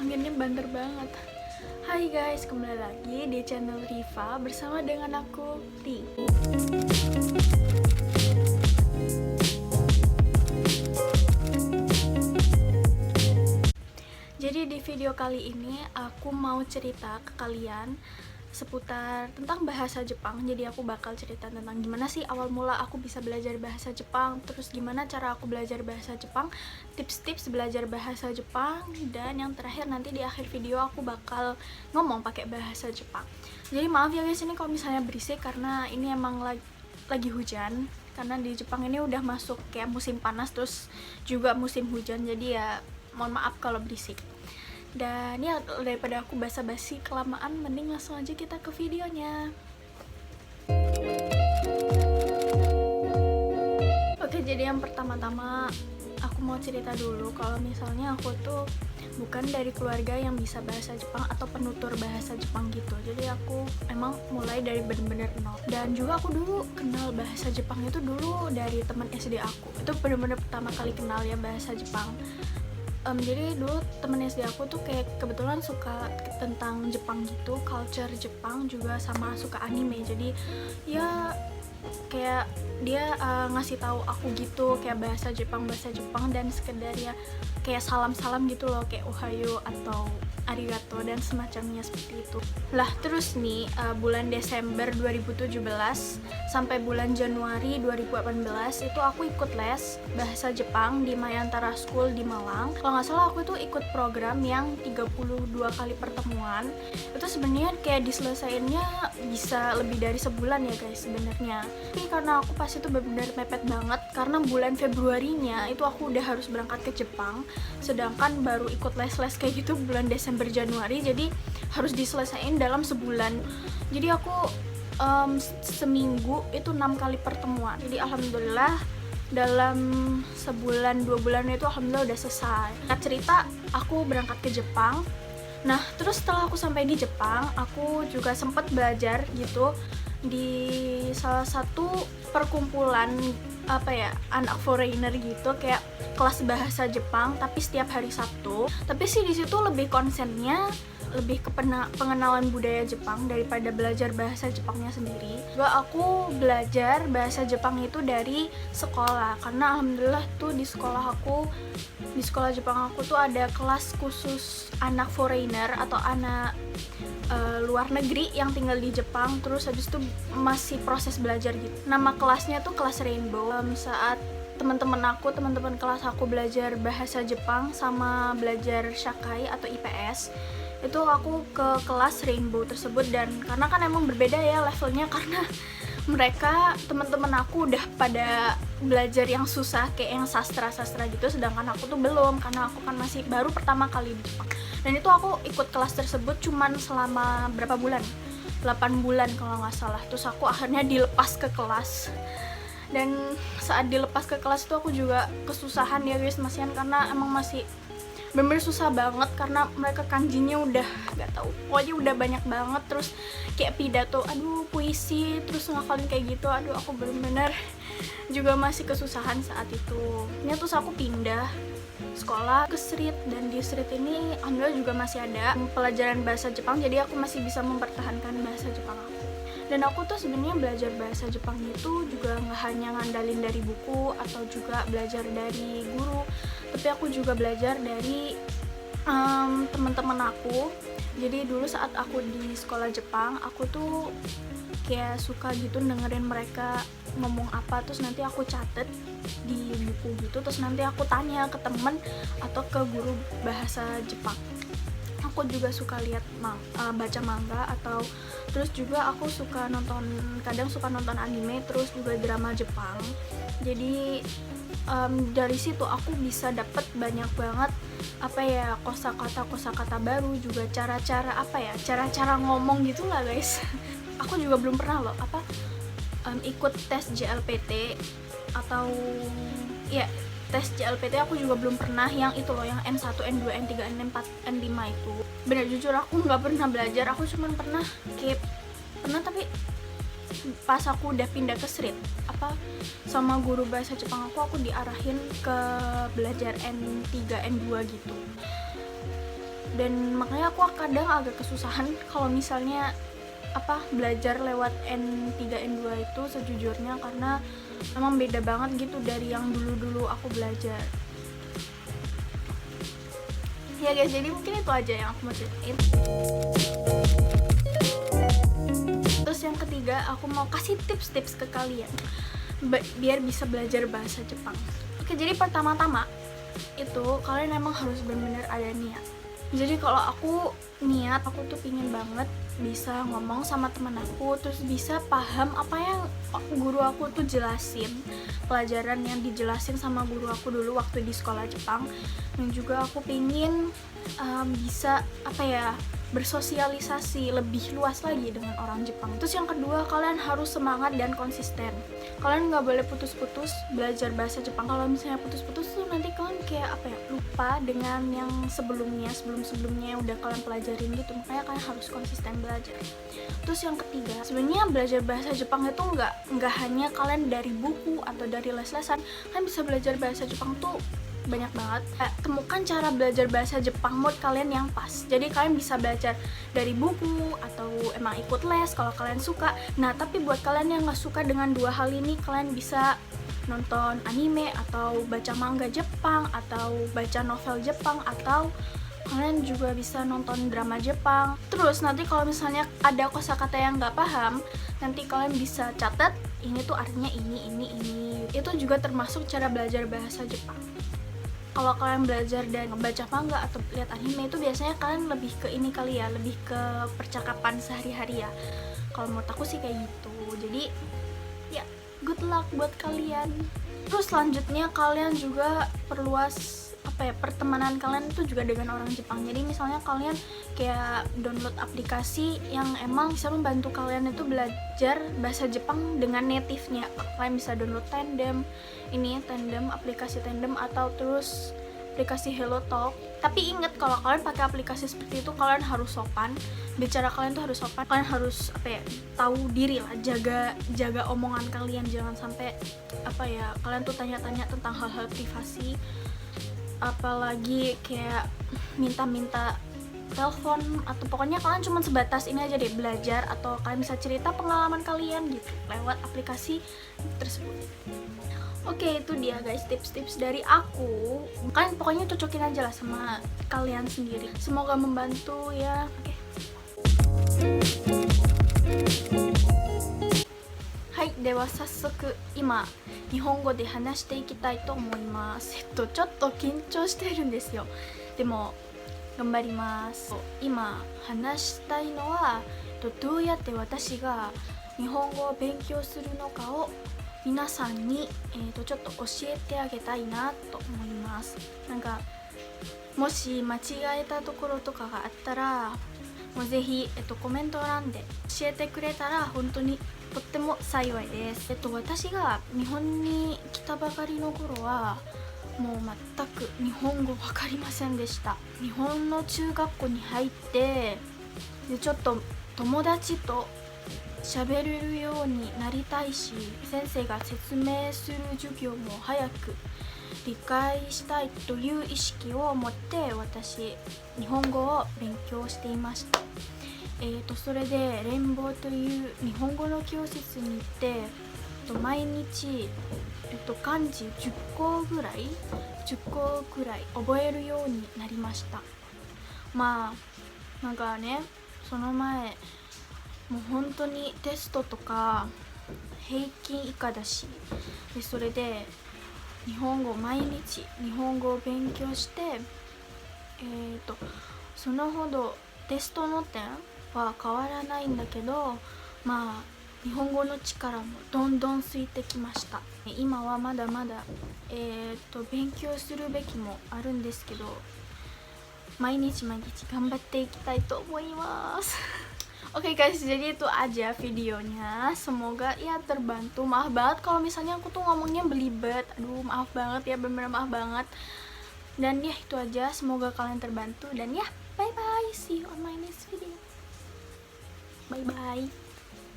anginnya banter banget. Hai guys, kembali lagi di channel Riva bersama dengan aku, Ri. Jadi di video kali ini aku mau cerita ke kalian seputar tentang bahasa Jepang. Jadi aku bakal cerita tentang gimana sih awal mula aku bisa belajar bahasa Jepang, terus gimana cara aku belajar bahasa Jepang, tips-tips belajar bahasa Jepang, dan yang terakhir nanti di akhir video aku bakal ngomong pakai bahasa Jepang. Jadi maaf ya guys ini kalau misalnya berisik karena ini emang lagi hujan, karena di Jepang ini udah masuk kayak musim panas terus juga musim hujan, jadi ya mohon maaf kalau berisik. Dan ya daripada aku basa-basi kelamaan, mending langsung aja kita ke videonya. Oke, jadi yang pertama-tama aku mau cerita dulu kalau misalnya aku tuh bukan dari keluarga yang bisa bahasa Jepang atau penutur bahasa Jepang gitu. Jadi aku emang mulai dari bener-bener nol. Dan juga aku dulu kenal bahasa Jepang itu dulu dari teman SD aku. Itu bener-bener pertama kali kenal ya bahasa Jepang. Jadi dulu temen SD aku tuh kayak kebetulan suka tentang Jepang gitu, culture Jepang, juga sama suka anime. Jadi ya kayak dia ngasih tahu aku gitu kayak bahasa Jepang dan sekedar ya kayak salam-salam gitu loh, kayak ohayo atau arigato dan semacamnya seperti itu. Lah terus nih bulan Desember 2017 sampai bulan Januari 2018 itu aku ikut les bahasa Jepang di Mayantara School di Malang. Kalau nggak salah aku tuh ikut program yang 32 kali pertemuan. Itu sebenarnya kayak diselesainnya bisa lebih dari sebulan ya guys sebenarnya. Tapi karena aku pas itu benar-benar mepet banget karena bulan Februarinya itu aku udah harus berangkat ke Jepang, sedangkan baru ikut les-les kayak gitu bulan Desember Januari, jadi harus diselesain dalam sebulan. Jadi aku seminggu itu 6 kali pertemuan. Jadi alhamdulillah dalam sebulan 2 bulan itu alhamdulillah udah selesai. Nah, cerita aku berangkat ke Jepang. Nah terus setelah aku sampai di Jepang, aku juga sempat belajar gitu di salah satu perkumpulan anak foreigner gitu, kayak kelas bahasa Jepang tapi setiap hari Sabtu. Tapi sih di situ lebih konsennya lebih ke pengenalan budaya Jepang daripada belajar bahasa Jepangnya sendiri. Juga aku belajar bahasa Jepang itu dari sekolah, karena alhamdulillah tuh di sekolah Jepang aku tuh ada kelas khusus anak foreigner atau anak luar negeri yang tinggal di Jepang, terus habis itu masih proses belajar gitu. Nama kelasnya tuh kelas Rainbow. Saat teman-teman kelas aku belajar bahasa Jepang sama belajar Shakai atau IPS, itu aku ke kelas Rainbow tersebut. Dan karena kan emang berbeda ya levelnya, karena mereka teman-teman aku udah pada belajar yang susah kayak yang sastra gitu, sedangkan aku tuh belum, karena aku kan masih baru pertama kali di Jepang. Dan itu aku ikut kelas tersebut cuman selama berapa bulan, 8 bulan kalau nggak salah. Terus aku akhirnya dilepas ke kelas, dan saat dilepas ke kelas itu aku juga kesusahan ya guys, masihan, karena emang masih bener susah banget karena mereka kanjinya udah gak tahu, pokoknya udah banyak banget. Terus kayak pidato, aduh puisi, terus ngafalin kayak gitu, aduh aku bener-bener juga masih kesusahan saat itu. Ini terus aku pindah sekolah ke Street, dan di Street ini alhamdulillah juga masih ada pelajaran bahasa Jepang, jadi aku masih bisa mempertahankan bahasa Jepang aku. Dan aku tuh sebenarnya belajar bahasa Jepang itu juga nggak hanya ngandalin dari buku atau juga belajar dari guru, tapi aku juga belajar dari teman-teman aku. Jadi dulu saat aku di sekolah Jepang, aku tuh kayak suka gitu dengerin mereka ngomong apa, terus nanti aku catet di buku gitu, terus nanti aku tanya ke temen atau ke guru bahasa Jepang. Aku juga suka lihat baca manga, atau terus juga aku kadang suka nonton anime, terus juga drama Jepang. Jadi dari situ aku bisa dapet banyak banget kosakata baru, juga cara-cara ngomong gitu lah guys. Aku juga belum pernah loh ikut tes JLPT atau ya tes JLPT, aku juga belum pernah yang itu loh, yang N1, N2, N3, N4, N5 itu. Bener jujur aku nggak pernah belajar, aku cuma pernah tapi pas aku udah pindah ke Street sama guru bahasa Jepang aku diarahin ke belajar N3, N2 gitu. dan makanya aku kadang agak kesusahan kalau misalnya belajar lewat N3 N2 itu sejujurnya, karena emang beda banget gitu dari yang dulu aku belajar. Ya guys, jadi mungkin itu aja yang aku mau ceritain. Terus yang ketiga, aku mau kasih tips-tips ke kalian biar bisa belajar bahasa Jepang. Oke, jadi pertama-tama itu kalian emang harus benar-benar ada niat. Jadi kalau aku niat, aku tuh pingin banget bisa ngomong sama teman aku, terus bisa paham apa yang guru aku tuh jelasin, pelajaran yang dijelasin sama guru aku dulu waktu di sekolah Jepang. Dan juga aku pingin bisa bersosialisasi lebih luas lagi dengan orang Jepang. Terus yang kedua, kalian harus semangat dan konsisten. Kalian nggak boleh putus-putus belajar bahasa Jepang. Kalau misalnya putus-putus tuh nanti kalian kayak lupa dengan yang sebelumnya yang udah kalian pelajarin gitu. Makanya kalian harus konsisten belajar. Terus yang ketiga, sebenarnya belajar bahasa Jepang itu nggak hanya kalian dari buku atau dari les-lesan. Kalian bisa belajar bahasa Jepang tuh banyak banget. Temukan cara belajar bahasa Jepang menurut kalian yang pas. Jadi kalian bisa belajar dari buku atau emang ikut les kalau kalian suka. Nah, tapi buat kalian yang nggak suka dengan dua hal ini, kalian bisa nonton anime atau baca manga Jepang atau baca novel Jepang, atau kalian juga bisa nonton drama Jepang. Terus nanti kalau misalnya ada kosakata yang nggak paham, nanti kalian bisa catat ini tuh artinya ini. Itu juga termasuk cara belajar bahasa Jepang. Kalau kalian belajar dan baca manga atau lihat anime itu biasanya kalian lebih ke ini kali ya, lebih ke percakapan sehari-hari ya. Kalau menurut aku sih kayak gitu. Jadi ya, good luck buat kalian. Terus selanjutnya kalian juga perluas pertemanan kalian itu juga dengan orang Jepang. Jadi misalnya kalian kayak download aplikasi yang emang bisa membantu kalian itu belajar bahasa Jepang dengan native-nya. Kalian bisa download Tandem, aplikasi Tandem, atau terus aplikasi HelloTalk. Tapi ingat, kalau kalian pakai aplikasi seperti itu kalian harus sopan. Bicara kalian tuh harus sopan. Kalian harus tahu diri lah, jaga omongan kalian. Jangan sampai kalian tuh tanya-tanya tentang hal-hal privasi, apalagi kayak minta telepon, atau pokoknya kalian cuma sebatas ini aja deh, belajar, atau kalian bisa cerita pengalaman kalian gitu lewat aplikasi tersebut. Oke, itu dia guys tips-tips dari aku. Kalian pokoknya cocokin aja lah sama kalian sendiri. Semoga membantu ya. Oke.はい、では早速今日本語で話していきたいと思います。ちょっと緊張しているんですよ。でも頑張ります。今話したいのはどうやって私が日本語を勉強するのかを皆さんに、ちょっと教えてあげたいなと思います。なんかもし間違えたところとかがあったらもうぜひ、コメント欄で教えてくれたら本当にとっても幸いです。私が日本に来たばかりの頃はもう全く日本語分かりませんでした。日本の中学校に入ってでちょっと友達と喋れるようになりたいし、先生が説明する授業も早く理解したいという意識を持って私日本語を勉強していました。それで連邦という日本語の教室に行って毎日、漢字10個ぐらい覚えるようになりました。まあなんかね、その前もう本当にテストとか平均以下だし、でそれで毎日日本語を勉強して、そのほどテストの点は変わらないんだけど、日本語の力もどんどんついてきました。今はまだまだ、勉強するべきもあるんですけど、毎日頑張っていきたいと思います。Oke guys, jadi itu aja videonya. Semoga ya terbantu. Maaf banget kalau misalnya aku tuh ngomongnya belibet. Aduh, maaf banget ya, bener-bener maaf banget. Dan ya itu aja, semoga kalian terbantu. Dan ya, bye bye. See you on my next video. Bye bye.